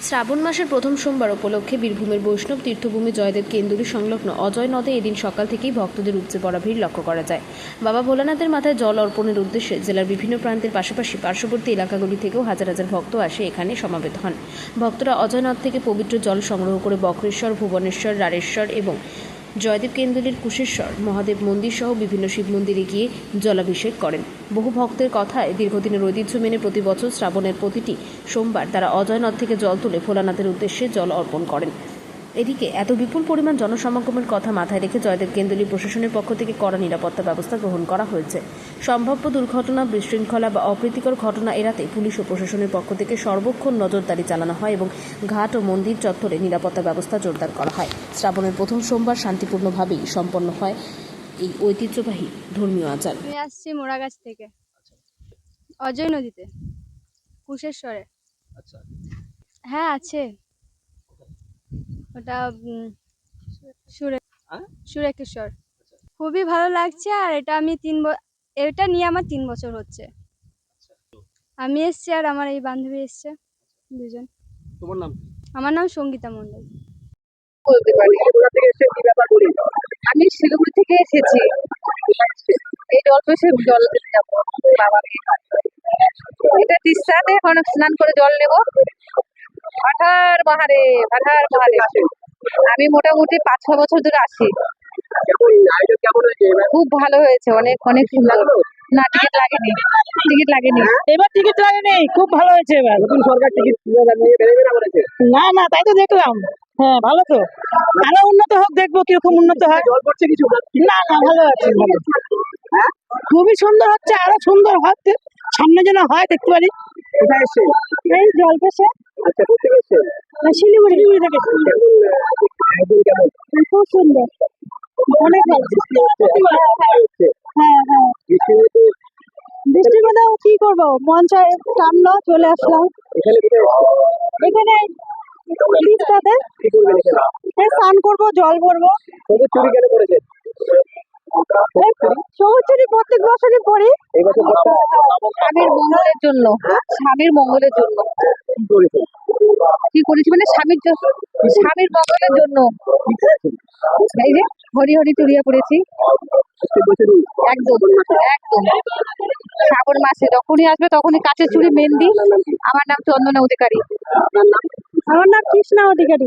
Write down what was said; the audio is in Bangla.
শ্রাবণ মাসের প্রথম সোমবার উপলক্ষে বীরভূমের বৈষ্ণব তীর্থভূমি জয়দেব কেন্দুরি সংলগ্ন অজয় নদে এদিন সকাল থেকেই ভক্তদের উপচে পড়া ভিড় লক্ষ্য করা যায়। বাবা ভোলানাথের মাথায় জল অর্পণের উদ্দেশ্যে জেলার বিভিন্ন প্রান্তের পাশাপাশি পার্শ্ববর্তী এলাকাগুলি থেকেও হাজার হাজার ভক্ত আসে এখানে সমবেত হন। ভক্তরা অজয় নদ থেকে পবিত্র জল সংগ্রহ করে বক্রেশ্বর, ভুবনেশ্বর, রাড়েশ্বর এবং জয়দেব কেন্দুরির কুশেশ্বর মহাদেব মন্দির সহ বিভিন্ন শিব মন্দিরে গিয়ে জলাভিষেক করেন। বহু ভক্তের কথায় দীর্ঘদিনের ঐতিহ্য মেনে প্রতি বছর শ্রাবণের প্রতিটি সোমবার তারা অজয় নদ থেকে জল তুলে ভোলানাথের উদ্দেশ্যে জল অর্পণ করেন। এদিকে এত বিপুল পরিমাণ জনসমাগমের কথা মাথায় রেখে জয়দেব কেন্দুরি প্রশাসনের পক্ষ থেকে কড়া নিরাপত্তা ব্যবস্থা গ্রহণ করা হয়েছে। সম্ভাব্য দুর্ঘটনা, বিশৃঙ্খলা বা অপ্রীতিকর ঘটনা এড়াতে পুলিশ ও প্রশাসনের পক্ষ থেকে সর্বক্ষণ নজরদারি চালানো হয় এবং ঘাট ও মন্দির চত্বরে নিরাপত্তা ব্যবস্থা জোরদার করা হয়। শ্রাবণের প্রথম সোমবার শান্তিপূর্ণভাবেই সম্পন্ন হয় এই ঐতিহ্যবাহী ধর্মীয় আচার। আমি আসছি মোড়াগাছ থেকে অজয় নদীতে কুশেশ্বরে। আচ্ছা, হ্যাঁ আছে, ওটা হ্যাঁ? সুরেকেশ্বর। খুবই ভালো লাগছে। আর এটা আমি এটা নিয়ে আমার 3 বছর হচ্ছে। আমি এসছি আর আমার এই বান্ধবী এসছে, দুজন। তোমার নাম? আমার নাম সঙ্গীতা মণ্ডল। বলতে পারি কোথা থেকে এসেছেন, কি ব্যাপার বলি? আমি শিলিগুড়ি থেকে এসেছি। এই জলপেশের জল দিতে যাবো বাবাকে। এটা তিস্তাতে এখন স্নান করে জল নেব। ভাটার পাহাড়ে, ভাটার পাহাড়ে। আমি মোটামুটি 5-6 বছর ধরে আসি। আয়োজন কেমন হয়েছে এবার? খুব ভালো হয়েছে, অনেক অনেক সুন্দর। না, টিকিট লাগেনি, টিকিট লাগেনি। এবার টিকিট লাগেনি, খুব ভালো হয়েছে এবার। নতুন সরকার টিকিট লাগিয়ে বেরোবে না বলেছে। না তাই তো দেখলাম। হ্যাঁ, ভালো তো। আরো উন্নত হোক, দেখবো কিরকম উন্নত হয়। জল পড়ছে কিছু? না ভালো আছে, ভালো। খুবই সুন্দর হচ্ছে, আরো সুন্দর হচ্ছে। সামনে যেন হয়, দেখতে পারি। কোথায় এসছে? এই জলপেশে। আচ্ছা, কোথেকে এসছে? শিলিগুড়ি থেকে। আয়োজন কেমন? খুব সুন্দর, অনেক ভালো। হ্যাঁ বৃষ্টি হয়েছে? বৃষ্টি কথা কি করবো, মন চায় টানলো, চলে আসলাম এখানে কোথায় এসছে? এখানে তিস্তাতে। কি করবেন এখানে? স্নান করবো, জল ভরবো। সবুজ চুরি কেন করেছে? সবুজ চুরি প্রত্যেক বছরই করি। এই বছর স্বামীর মঙ্গলের জন্য, স্বামীর মঙ্গলের জন্য। কি করেছে? কি করেছি মানে স্বামীর মঙ্গলের জন্য। এই যে হরি হরি চুরিয়া করেছি। প্রত্যেক বছরই? একদম একদম। শ্রাবণ মাসে যখনই আসবে তখনই কাঁচের চুড়ি, মেহেন্দি। আমার নাম চন্দনা অধিকারী। আপনার নাম? আমার নাম কৃষ্ণা অধিকারী।